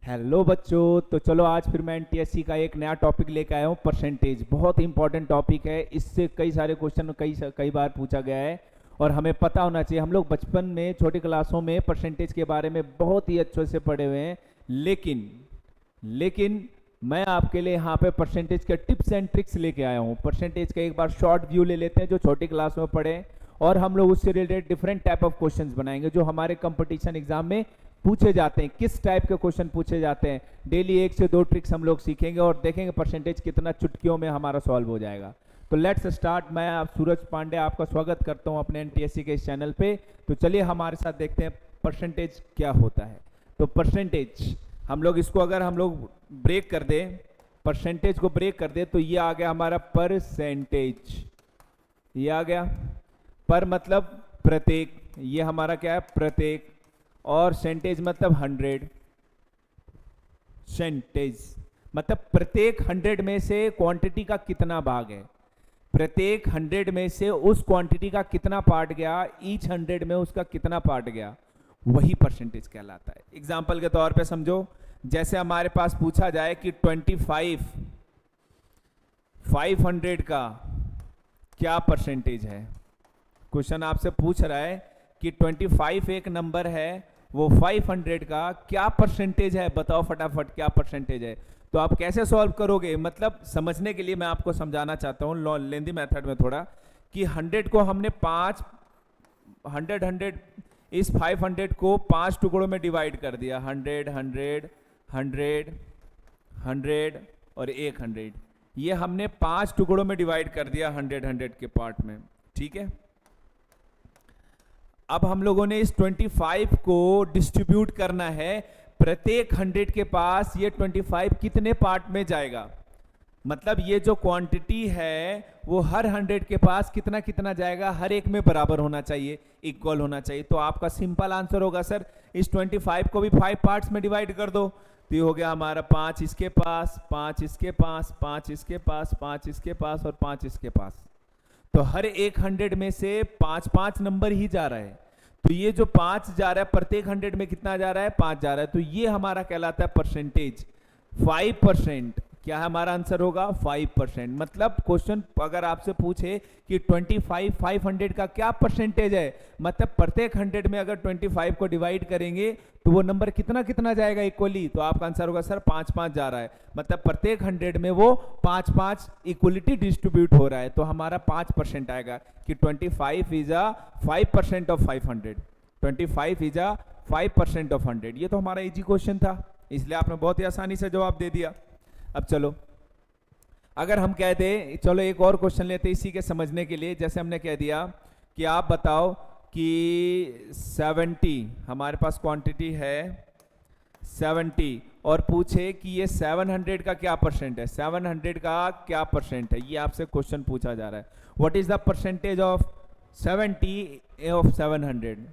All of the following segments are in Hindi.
हेलो बच्चों, तो चलो आज फिर मैं एनटीएससी का एक नया टॉपिक लेकर आया हूँ। परसेंटेज बहुत इंपॉर्टेंट टॉपिक है। इससे कई सारे क्वेश्चन कई बार पूछा गया है और हमें पता होना चाहिए। हम लोग बचपन में छोटी क्लासों में परसेंटेज के बारे में बहुत ही अच्छे से पढ़े हुए हैं, लेकिन मैं आपके लिए यहाँ पे परसेंटेज के टिप्स एंड ट्रिक्स लेके आया हूँ। परसेंटेज का एक बार शॉर्ट व्यू ले लेते हैं जो छोटी क्लास में पढ़े, और हम लोग उससे related different type of questions बनाएंगे जो हमारे कंपटीशन एग्जाम में पूछे जाते हैं। किस टाइप के क्वेश्चन पूछे जाते हैं, डेली 1 से 2 ट्रिक्स हम लोग सीखेंगे और देखेंगे परसेंटेज कितना चुटकियों में हमारा सॉल्व हो जाएगा। तो लेट्स स्टार्ट। मैं आप सूरज पांडे आपका स्वागत करता हूं अपने एनटीएससी के इस चैनल पे। तो चलिए हमारे साथ देखते हैं परसेंटेज क्या होता है। तो परसेंटेज हम लोग इसको अगर हम लोग ब्रेक कर दें, परसेंटेज को ब्रेक कर दे, तो ये आ गया हमारा परसेंटेज। ये आ गया पर मतलब प्रत्येक, ये हमारा क्या है प्रत्येक, और सेंटेज मतलब 100। सेंटेज मतलब प्रत्येक 100 में से क्वांटिटी का कितना भाग है, प्रत्येक 100 में से उस क्वांटिटी का कितना पार्ट गया, ईच 100 में उसका कितना पार्ट गया, वही परसेंटेज कहलाता है। एग्जाम्पल के तौर पे समझो, जैसे हमारे पास पूछा जाए कि 500 का क्या परसेंटेज है। क्वेश्चन आपसे पूछ रहा है कि 25 एक नंबर है, वो 500 का क्या परसेंटेज है, बताओ फटाफट क्या परसेंटेज है। तो आप कैसे सॉल्व करोगे, मतलब समझने के लिए मैं आपको समझाना चाहता हूँ लेंदी मेथड में थोड़ा, कि 100 को हमने 100 इस 500 को 5 टुकड़ों में डिवाइड कर दिया। 100 100 100 100 और 100, ये हमने 5 टुकड़ों में डिवाइड कर दिया 100 के पार्ट में, ठीक है। अब हम लोगों ने इस 25 को डिस्ट्रीब्यूट करना है। प्रत्येक 100 के पास ये 25 कितने पार्ट में जाएगा, मतलब ये जो क्वांटिटी है वो हर 100 के पास कितना कितना जाएगा, हर एक में बराबर होना चाहिए, इक्वल होना चाहिए। तो आपका सिंपल आंसर होगा सर इस 25 को भी 5 पार्ट्स में डिवाइड कर दो। तो ये हो गया हमारा 5 इसके पास, 5 इसके पास, 5 इसके पास, 5 इसके पास और 5 इसके पास। तो हर एक 100 में से 5 नंबर ही जा रहा है। तो ये जो 5 जा रहा है प्रत्येक 100 में कितना जा रहा है, 5 जा रहा है। तो ये हमारा कहलाता है परसेंटेज 5%। क्या हमारा आंसर होगा 5%। मतलब क्वेश्चन अगर आपसे पूछे कि 500 का क्या परसेंटेज है, मतलब प्रत्येक 100 में अगर 25 को डिवाइड करेंगे तो वो नंबर कितना कितना जाएगा इक्वली, तो आपका आंसर होगा सर 5 जा रहा है। मतलब प्रत्येक 100 में वो 5 इक्वलिटी डिस्ट्रीब्यूट हो रहा है। तो हमारा 5% आएगा कि 25 is a 5% of 500। 25 is a 5% of 100। ये तो हमारा इजी क्वेश्चन था, इसलिए आपने बहुत ही आसानी से जवाब दे दिया। अब चलो अगर हम कह दें, चलो एक और क्वेश्चन लेते हैं इसी के समझने के लिए। जैसे हमने कह दिया कि आप बताओ कि 70 हमारे पास क्वांटिटी है 70, और पूछे कि ये 700 का क्या परसेंट है, 700 का क्या परसेंट है, ये आपसे क्वेश्चन पूछा जा रहा है। What is the percentage of 70 of 700।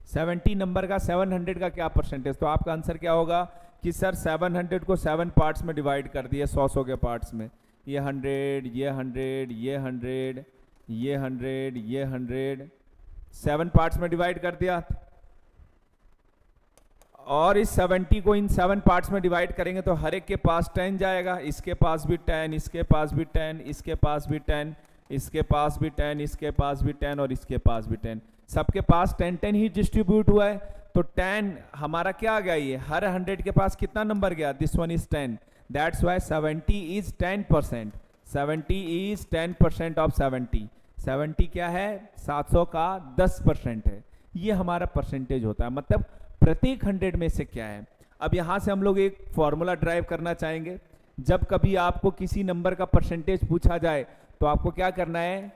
70 number का 700 का क्या परसेंटेज, तो आपका आंसर क्या होगा कि सर 700 को 7 पार्ट्स में डिवाइड कर दिया, 100 के पार्ट्स में। ये 100, ये 100, ये 100, ये 100, ये 100, 7 पार्ट्स में डिवाइड कर दिया। और इस 70 को इन 7 पार्ट्स में डिवाइड करेंगे तो हर एक के पास 10 जाएगा, इसके पास भी 10, इसके पास भी 10, इसके पास भी 10, इसके पास भी 10, इसके पास भी 10 और इसके पास भी 10। सबके पास 10 ही डिस्ट्रीब्यूट हुआ है। तो 10 हमारा क्या आ गया, ये हर 100 के पास कितना नंबर गया, this one is 10। That's why 70 is 10%। 70 is 10% of 70। 70 क्या है, 700 का 10% है। ये हमारा परसेंटेज होता है, मतलब प्रत्येक 100 में से क्या है। अब यहां से हम लोग एक फॉर्मूला ड्राइव करना चाहेंगे। जब कभी आपको किसी नंबर का परसेंटेज पूछा जाए तो आपको क्या करना है,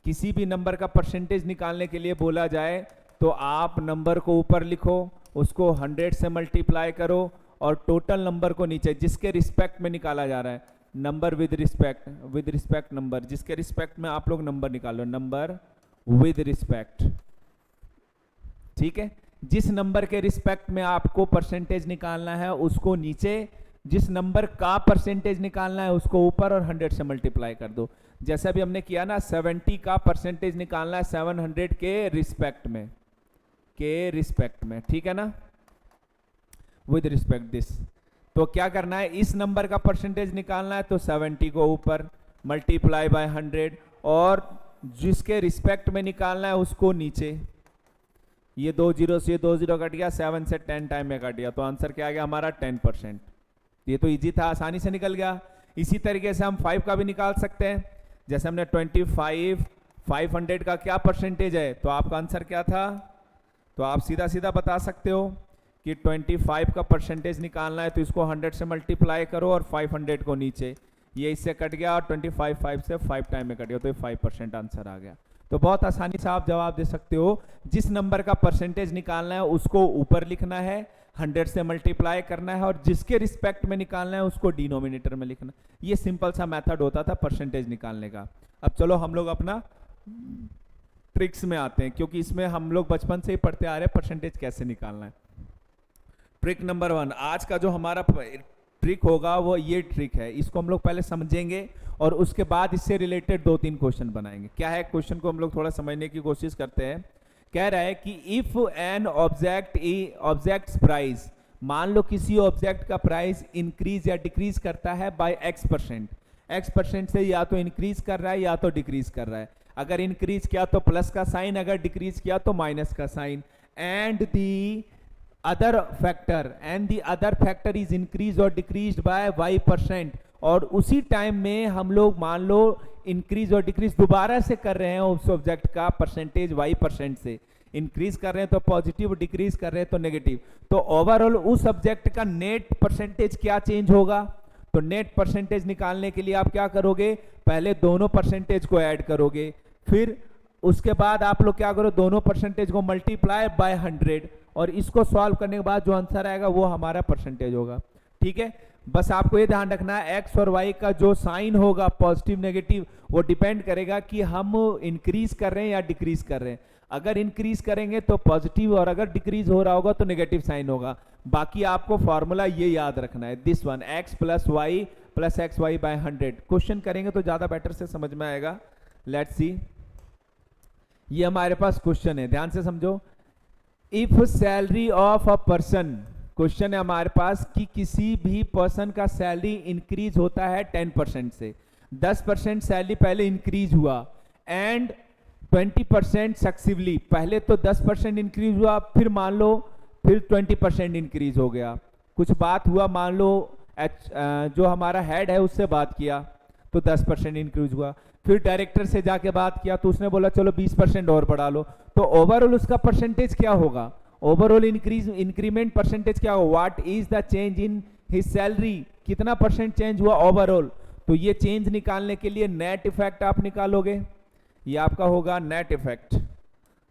किसी भी नंबर का परसेंटेज निकालने के लिए बोला जाए तो आप नंबर को ऊपर लिखो, उसको 100 से मल्टीप्लाई करो और टोटल नंबर को नीचे, जिसके रिस्पेक्ट में निकाला जा रहा है, नंबर विद रिस्पेक्ट नंबर, जिसके रिस्पेक्ट में आप लोग नंबर निकालो, नंबर विद रिस्पेक्ट, ठीक है। जिस नंबर के रिस्पेक्ट में आपको परसेंटेज निकालना है उसको नीचे, जिस नंबर का परसेंटेज निकालना है उसको ऊपर, और 100 से मल्टीप्लाई कर दो। जैसा भी हमने किया ना, 70 का परसेंटेज निकालना है 700 के रिस्पेक्ट में, ठीक है ना, विद रिस्पेक्ट दिस। तो क्या करना है, इस नंबर का परसेंटेज निकालना है, तो 70 को ऊपर मल्टीप्लाई बाय 100, और जिसके रिस्पेक्ट में निकालना है उसको नीचे। ये 2 जीरो से 2 जीरो कट गया, 7 से 10 टाइम में कट गया, तो आंसर क्या आ गया हमारा 10%। ये तो इजी था, आसानी से निकल गया। इसी तरीके से हम 5 का भी निकाल सकते हैं। जैसे हमने 25 500 का क्या परसेंटेज है, तो आपका आंसर क्या था, तो आप सीधा सीधा बता सकते हो कि 25 का परसेंटेज निकालना है, तो इसको 100 से मल्टीप्लाई करो और 500 को नीचे, ये इससे कट गया, और 25 5 से 5 टाइम में कट गया, तो ये 5% आंसर आ गया। तो बहुत आसानी से आप जवाब दे सकते हो। जिस नंबर का परसेंटेज निकालना है उसको ऊपर लिखना है, 100 से मल्टीप्लाई करना है, और जिसके रिस्पेक्ट में निकालना है उसको डिनोमिनेटर में लिखना। ये सिंपल सा मेथड होता था परसेंटेज निकालने का। अब चलो हम लोग अपना ट्रिक्स में आते हैं, क्योंकि इसमें हम लोग बचपन से ही पढ़ते आ रहे हैं परसेंटेज कैसे निकालना है। ट्रिक नंबर 1, आज का जो हमारा ट्रिक होगा वो ये ट्रिक है। इसको हम लोग पहले समझेंगे और उसके बाद इससे रिलेटेड 2-3 क्वेश्चन बनाएंगे। क्या है, क्वेश्चन को हम लोग थोड़ा समझने की कोशिश करते हैं। कह रहा है कि इफ एन ऑब्जेक्ट प्राइस, मान लो किसी ऑब्जेक्ट का प्राइस इंक्रीज या डिक्रीज करता है बाय x%, x% से या तो इंक्रीज कर रहा है या तो डिक्रीज कर रहा है। अगर इंक्रीज किया तो प्लस का साइन, अगर डिक्रीज किया तो माइनस का sign, and the other factor is increase और डिक्रीज बाय y%, और उसी टाइम में हम लोग मान लो इंक्रीज और डिक्रीज दोबारा से कर रहे हैं उस ऑब्जेक्ट का परसेंटेज y% से, इंक्रीज कर रहे हैं तो पॉजिटिव, डिक्रीज कर रहे हैं तो नेगेटिव, तो ओवरऑल उस ऑब्जेक्ट का नेट परसेंटेज क्या चेंज होगा। तो नेट परसेंटेज निकालने के लिए आप क्या करोगे, पहले दोनों परसेंटेज को ऐड करोगे, फिर उसके बाद आप लोग क्या करो, दोनों परसेंटेज को मल्टीप्लाई बाय 100, और इसको सॉल्व करने के बाद जो आंसर आएगा वो हमारा परसेंटेज होगा। ठीक है, बस आपको ये ध्यान रखना है एक्स और वाई का जो साइन होगा पॉजिटिव नेगेटिव, वो डिपेंड करेगा कि हम इंक्रीज कर रहे हैं या डिक्रीज कर रहे हैं। अगर इंक्रीज करेंगे तो पॉजिटिव, और अगर डिक्रीज हो रहा होगा तो नेगेटिव साइन होगा। बाकी आपको फॉर्मूला ये याद रखना है, this one, x plus Y plus X Y by 100। Question करेंगे तो ज्यादा बेटर से समझ में आएगा। लेट्स सी, ये हमारे पास क्वेश्चन है, ध्यान से समझो। If salary of a person, question है हमारे पास कि किसी भी पर्सन का सैलरी इंक्रीज होता है 10% से, 10% सैलरी पहले इंक्रीज हुआ, एंड 20% सक्सेसिवली, पहले तो 10% इंक्रीज हुआ, फिर मान लो फिर 20% इंक्रीज हो गया, कुछ बात हुआ, मान लो जो हमारा हेड है उससे बात किया तो 10% इंक्रीज हुआ, फिर डायरेक्टर से जाके बात किया तो उसने बोला चलो 20% और बढ़ा लो, तो ओवरऑल उसका परसेंटेज क्या होगा, ओवरऑल इंक्रीमेंट परसेंटेज क्या होगा, what is the change in his salary, कितना परसेंट चेंज हुआ ओवरऑल। तो ये चेंज निकालने के लिए नेट इफेक्ट आप निकालोगे, ये आपका होगा नेट इफेक्ट।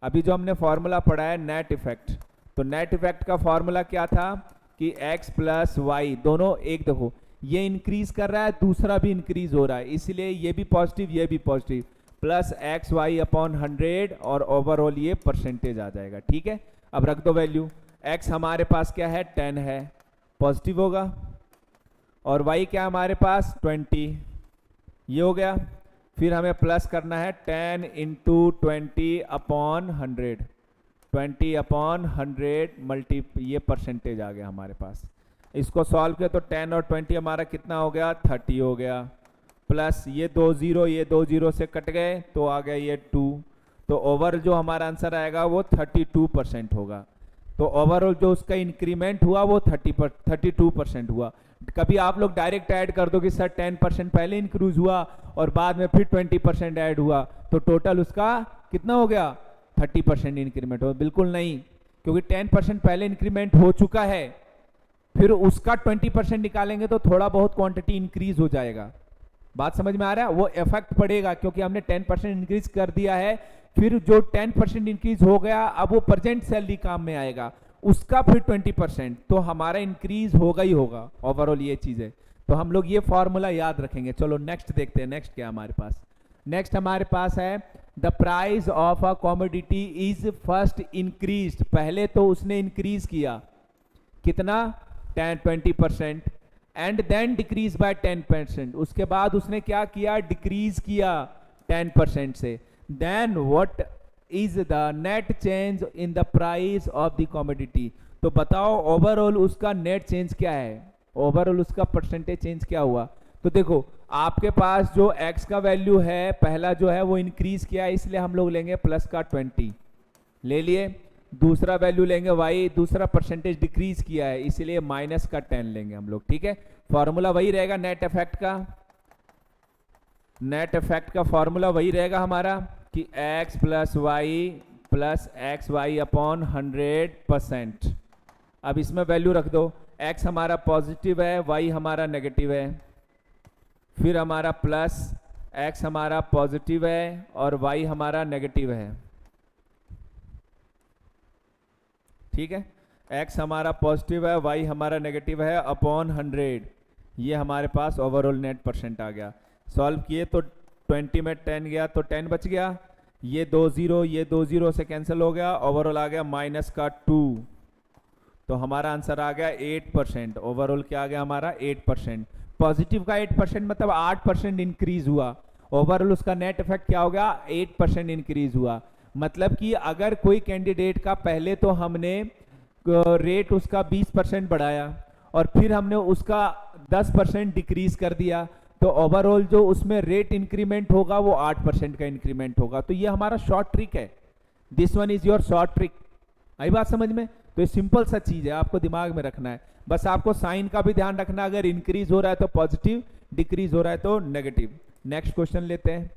अभी जो हमने फॉर्मूला पढ़ा है नेट इफेक्ट, तो नेट इफेक्ट का फॉर्मूला क्या था कि x प्लस वाई, दोनों एक, देखो ये इंक्रीज कर रहा है, दूसरा भी इंक्रीज हो रहा है, इसलिए ये भी पॉजिटिव ये भी positive, plus X Y upon 100, और ओवरऑल ये परसेंटेज आ जाएगा। ठीक है, अब रख दो वैल्यू, x हमारे पास क्या है 10 है, पॉजिटिव होगा, और y क्या हमारे पास 20, ये हो गया, फिर हमें प्लस करना है 10 इंटू 20 अपॉन 100, 20 अपॉन 100 मल्टी, ये परसेंटेज आ गया हमारे पास। इसको सॉल्व किया तो 10 और 20 हमारा कितना हो गया 30 हो गया, प्लस ये 2 जीरो, ये 2 जीरो से कट गए तो आ गया ये 2, तो ओवर जो हमारा आंसर आएगा वो 32% होगा। तो ओवरऑल जो उसका इंक्रीमेंट हुआ वो 32% हुआ। कभी आप लोग डायरेक्ट ऐड कर दो कि सर 10% पहले इंक्रीज हुआ और बाद में फिर 20% ऐड हुआ, तो टोटल उसका कितना हो गया 30% इंक्रीमेंट हो, बिल्कुल नहीं, क्योंकि 10% पहले इंक्रीमेंट हो चुका है, फिर उसका 20% निकालेंगे तो थोड़ा बहुत क्वांटिटी इंक्रीज हो जाएगा। बात समझ में आ रहा है, वो इफेक्ट पड़ेगा क्योंकि हमने 10% इंक्रीज कर दिया है, फिर जो 10% इंक्रीज हो गया अब वो प्रेजेंट सैलरी काम में आएगा, उसका फिर 20%, तो हमारा इंक्रीज होगा ही होगा ओवरऑल, ये चीज है। तो हम लोग ये फॉर्मूला याद रखेंगे। चलो नेक्स्ट देखते हैं, नेक्स्ट क्या हमारे पास, नेक्स्ट हमारे पास है the price of a commodity is first increase, पहले तो उसने इंक्रीज किया कितना 20%, एंड देन डिक्रीज बाय 10%, उसके बाद उसने क्या किया डिक्रीज किया 10% से, then what is the net change in the price of the commodity, तो बताओ ओवरऑल उसका नेट चेंज क्या है, ओवरऑल उसका परसेंटेज चेंज क्या हुआ। तो देखो आपके पास जो x का वैल्यू है पहला जो है वो इंक्रीज किया है, इसलिए हम लोग लेंगे प्लस का 20 ले लिए। दूसरा वैल्यू लेंगे y, दूसरा परसेंटेज डिक्रीज किया है इसलिए माइनस का 10 लेंगे हम लोग, ठीक है। फॉर्मूला वही रहेगा नेट इफेक्ट का, नेट इफेक्ट का फॉर्मूला वही रहेगा हमारा कि x प्लस वाई अपॉन 100%। अब इसमें वैल्यू रख दो, x हमारा पॉजिटिव है, y हमारा नेगेटिव है, फिर हमारा प्लस x हमारा पॉजिटिव है और y हमारा नेगेटिव है, ठीक है। x हमारा पॉजिटिव है, y हमारा नेगेटिव है, अपॉन 100, ये हमारे पास ओवरऑल नेट परसेंट आ गया। सॉल्व किए तो 20 में 10 गया तो 10 बच गया, ये 2 0 से कैंसिल हो गया, ओवरऑल आ गया माइनस का 2, तो हमारा आंसर आ गया 8%। ओवरऑल क्या आ गया हमारा 8%। पॉजिटिव का 8% मतलब 8% इंक्रीज हुआ, ओवरऑल उसका नेट इफेक्ट क्या हो गया 8% इंक्रीज हुआ। मतलब कि अगर कोई कैंडिडेट का पहले तो हमने रेट उसका 20% बढ़ाया और फिर हमने उसका 10% डिक्रीज कर दिया, तो ओवरऑल जो उसमें रेट इंक्रीमेंट होगा वो 8% का इंक्रीमेंट होगा। तो ये हमारा शॉर्ट ट्रिक है, this one is your short trick. आई बात समझ में? तो ये सिंपल सा चीज है, आपको दिमाग में रखना है, बस आपको साइन का भी ध्यान रखना, अगर इंक्रीज हो रहा है तो पॉजिटिव, डिक्रीज हो रहा है तो नेगेटिव। नेक्स्ट क्वेश्चन लेते हैं।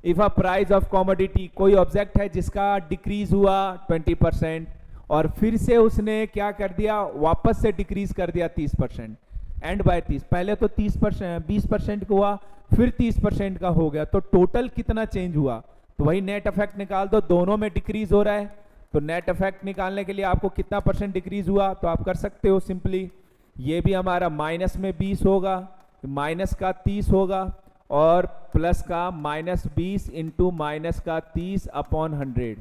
If a price of commodity, कोई ऑब्जेक्ट है जिसका डिक्रीज हुआ 20% और फिर से उसने क्या कर दिया, वापस से डिक्रीज कर दिया 30%, एंड बाय 30, पहले तो 30% 20% का हुआ, फिर 30% का हो गया, तो टोटल कितना चेंज हुआ। तो वही नेट इफेक्ट निकाल दो, दोनों में डिक्रीज हो रहा है, तो नेट इफेक्ट निकालने के लिए आपको कितना परसेंट डिक्रीज हुआ तो आप कर सकते हो सिंपली, ये भी हमारा माइनस में 20 होगा, माइनस का 30 होगा और प्लस का -20 इंटू माइनस का 30 अपॉन 100,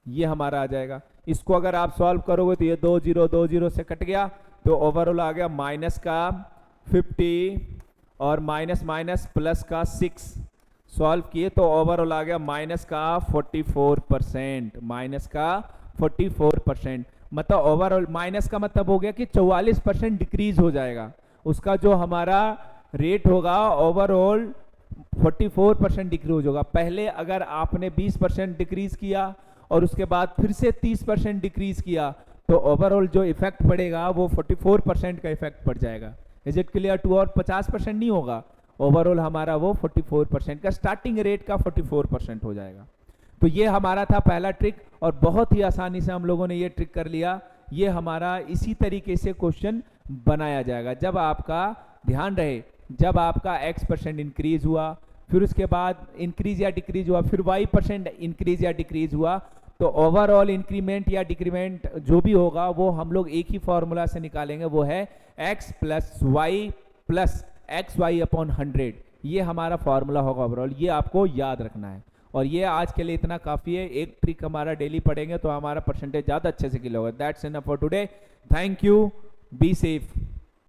ये हमारा आ जाएगा। इसको अगर आप सॉल्व करोगे तो ये 2 0 से कट गया, तो ओवरऑल आ गया माइनस का 50 और माइनस माइनस प्लस का 6। सॉल्व किए तो ओवरऑल आ गया माइनस का 44%, माइनस का 44%। मतलब ओवरऑल माइनस का मतलब हो गया कि 44% डिक्रीज हो जाएगा, उसका जो हमारा रेट होगा ओवरऑल 44% डिक्रीज होगा। पहले अगर आपने 20% डिक्रीज किया और उसके बाद फिर से 30% डिक्रीज किया तो ओवरऑल जो इफेक्ट पड़ेगा वो 44% का इफेक्ट पड़ जाएगा। Is it clear too? और 50% नहीं होगा, ओवरऑल हमारा वो 44% का, स्टार्टिंग रेट का 44% हो जाएगा। तो ये हमारा था पहला ट्रिक और बहुत ही आसानी से हम लोगों ने ये ट्रिक कर लिया। ये हमारा इसी तरीके से क्वेश्चन बनाया जाएगा। जब आपका ध्यान रहे, जब आपका x% इंक्रीज हुआ, फिर उसके बाद इंक्रीज या डिक्रीज हुआ, फिर y% इंक्रीज या डिक्रीज हुआ, तो ओवरऑल इंक्रीमेंट या डिक्रीमेंट जो भी होगा वो हम लोग एक ही फॉर्मूला से निकालेंगे, वो है x प्लस xy अपॉन 100। ये हमारा फॉर्मूला होगा ओवरऑल, ये आपको याद रखना है। और ये आज के लिए इतना काफ़ी है, एक ट्रिक हमारा डेली पढ़ेंगे तो हमारा परसेंटेज ज़्यादा अच्छे से क्लियर होगा। That's enough for today, thank you, be safe.